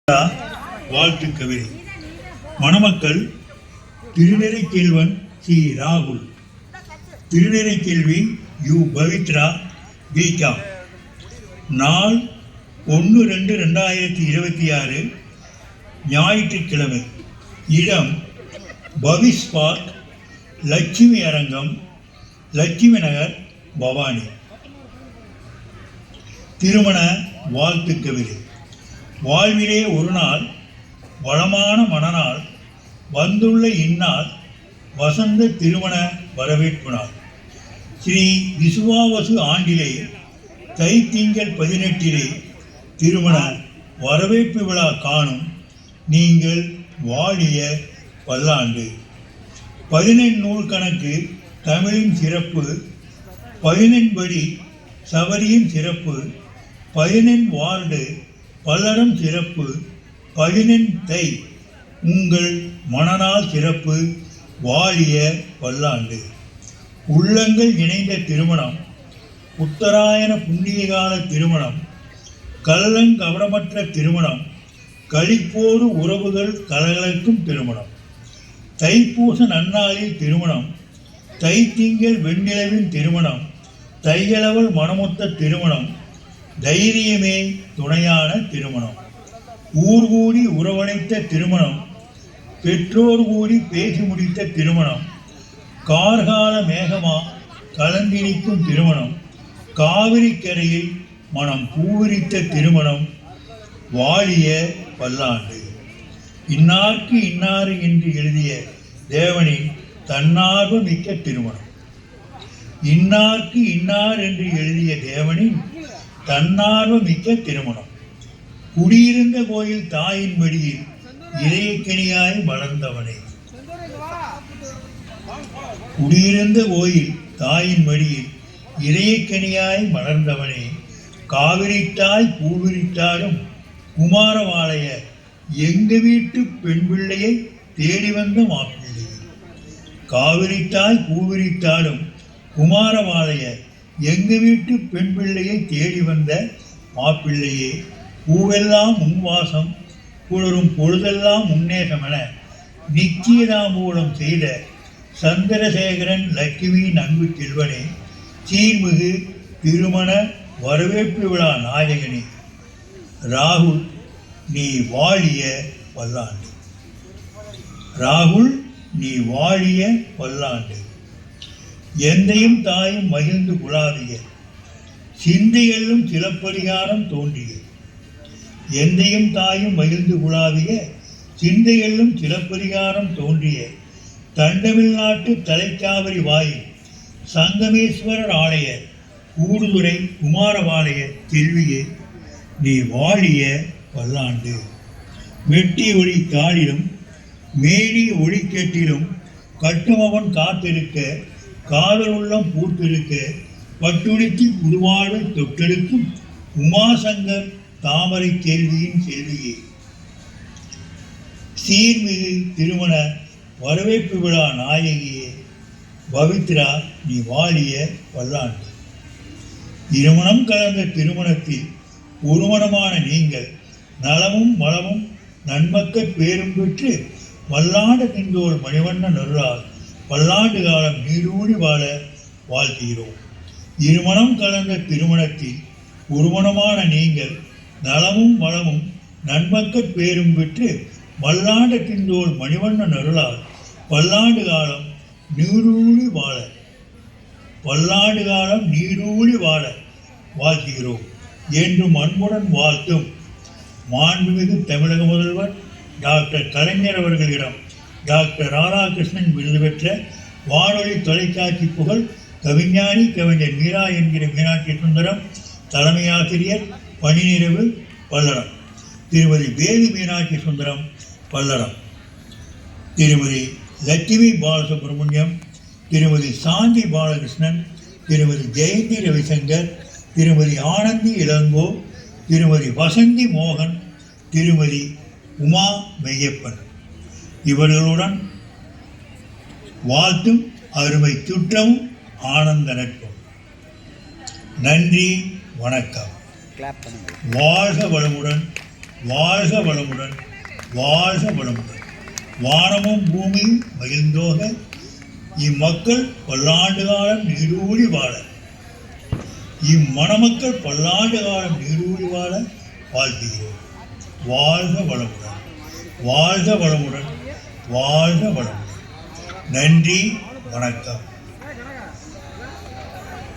வாழ்த்து கவிதை. மணமக்கள் திருநெறிக்கெல்வன் சி ராகுல், திருநெறிக்கெல்வி யு பவித்ரா பிகாம். நாள் 1/2/2026 ஞாயிற்றுக்கிழமை. இடம் பவிஸ் பார்க், லட்சுமி அரங்கம், லட்சுமி நகர், பவானி. திருமண வாழ்த்து கவிதை. வாழ்விலே ஒரு நாள் வளமான மணநாள் வந்துள்ள இந்நாள் வசந்த திருமண வரவேற்பு நாள். ஸ்ரீ விசுவாவசு ஆண்டிலே தைத்திங்கள் 18 திருமண வரவேற்பு விழா காணும் நீங்கள் வாழிய பல்லாண்டு. 18 நூல் கணக்கு தமிழின் சிறப்பு, 18 படி சபரியின் சிறப்பு, 18 வார்டு பல்லடம் சிறப்பு, 18 தை உங்கள் மணநாள் சிறப்பு. வாழிய பல்லாண்டு. உள்ளங்கள் இணைந்த திருமணம், உத்தராயண புண்ணியகால திருமணம், கள்ளங்கவடமற்ற திருமணம், களிப்போடு உறவுகள் கலகலக்கும் திருமணம். தைப்பூச நன்னாளில் திருமணம், தைத்திங்கள் வெண்ணிலவின் திருமணம், தையளவல் மனமொத்த திருமணம், தைரியமே துணையான திருமணம். ஊர் கூடி உறவழைத்த திருமணம், பெற்றோர் கூடி பேசி முடித்த திருமணம், கார்கால மேகமா கலந்தினிக்கும் திருமணம், காவிரி கரையில் மனம் பூவிரித்த திருமணம். வாழிய பல்லாண்டு. இன்னார்க்கு இன்னாறு என்று எழுதிய தேவனின் தன்னார்வ மிக்க திருமணம். இன்னார்க்கு இன்னார் என்று எழுதிய தேவனின் தன்னார்வ மிக்க திருமணம். குடியிருந்த கோயில் தாயின் மடியில் இளையக்கனியாய் வளர்ந்தவனே. குடியிருந்த கோயில் தாயின் மடியில் இளையக்கனியாய் மலர்ந்தவனே. காவிரித்தாய் பூவிரித்தாலும் குமாரவாளைய எங்க வீட்டு பெண் பிள்ளையை தேடி வந்த மாப்பிள்ளை. காவிரித்தாய் பூவிரித்தாலும் குமாரவாளைய எங்க வீட்டு பெண் பிள்ளையை தேடி வந்த மாப்பிள்ளையே. பூவெல்லாம் முன்வாசம் புலரும் பொழுதெல்லாம் முன்னேசமென நிச்சயதாமூலம் செய்த சந்திரசேகரன் லட்சுமியின் அன்பு செல்வனே. சீர்மிகு திருமண வரவேற்பு விழா நாயகனே. ராகுல் நீ வாழிய பல்லாண்டு. ராகுல் நீ வாழிய பல்லாண்டு. எந்தையும் தாயும் மகிழ்ந்து குழாவிய, சிந்தையெல்லும் சிலப்பதிகாரம் தோன்றிய. எந்தையும் தாயும் மகிழ்ந்து குழாவிய, சிந்தையெல்லும் சிலப்பதிகாரம் தோன்றிய. தண்டமிழ்நாட்டு தலைக்காவிரி வாயில் சங்கமேஸ்வரர் ஆலய கூடுதுறை குமாரவாளைய செல்வியே. நீ வாழிய பல்லாண்டு. வெட்டி ஒளி காலிலும் மேனி ஒளிக்கேட்டிலும் கட்டுமவன் காத்திருக்க, காதல் உள்ளம் பூத்திருக்க, பட்டுடுத்தி புதுவாழ்வை தொட்டெடுக்கும் உமாசங்கர் தாமரை கேள்வியின் செல்வியே. சீர்மிகு திருமண வரவேற்பு விழா நாயகியே. பவித்ரா நீ வாழிய பல்லாண்டு. இருமணம் கலந்த திருமணத்தில் ஒருமணமான நீங்கள் நலமும் வளமும் நன்மக்கட் பேரும் பெற்று வல்லாண்டு தின்றோர் மணிவண்ண நருளால் பல்லாண்டு காலம் நீடூடி வாழ வாழ்த்துகிறோம். இருமணம் கலந்த திருமணத்தில் ஒருமணமான நீங்கள் நலமும் வளமும் நன்மக்கட் பேரும் பெற்று வல்லாண்டு தின்றோர் மணிவண்ண நருளால் பல்லாண்டு காலம் நீடூடி வாழ வாழ்த்துகிறோம் என்றும் அன்புடன் வாழ்த்தும் மாண்புமிகு தமிழக முதல்வர் டாக்டர் கலைஞர் அவர்களிடம் டாக்டர் ராதாகிருஷ்ணன் விருது பெற்ற வானொலி தொலைக்காட்சி புகழ் கவிஞானி கவிஞர் மீரா என்கிற மீனாட்சி சுந்தரம், தலைமை ஆசிரியர் பணி நிறைவு பல்லடம், திருமதி வேலு மீனாட்சி சுந்தரம் பல்லடம், திருமதி லட்சுமி பாலசுப்ரமணியம், திருமதி சாந்தி பாலகிருஷ்ணன், திருமதி ஜெயந்தி ரவிசங்கர், திருமதி ஆனந்தி இளங்கோ, திருமதி வசந்தி மோகன், திருமதி உமா மெய்யப்பன் இவர்களுடன் வாழ்த்தும் அருமை சுற்றமும் ஆனந்த நட்பும். நன்றி, வணக்கம். வாழ்க வளமுடன், வாழ்க வளமுடன், வாழ்க வளமுடன். வானமும் பூமியும் மகிழ்ந்தோக, இம்மக்கள் பல்லாண்டு காலம் நீடூழி வாழ, இம்மணமக்கள் பல்லாண்டு காலம் நீடூழி வாழ வாழ்த்துகிறோம். வாழ்க வளமுடன், வாழ்க வளமுடன், வாழ்க வளமுடன். நன்றி, வணக்கம்.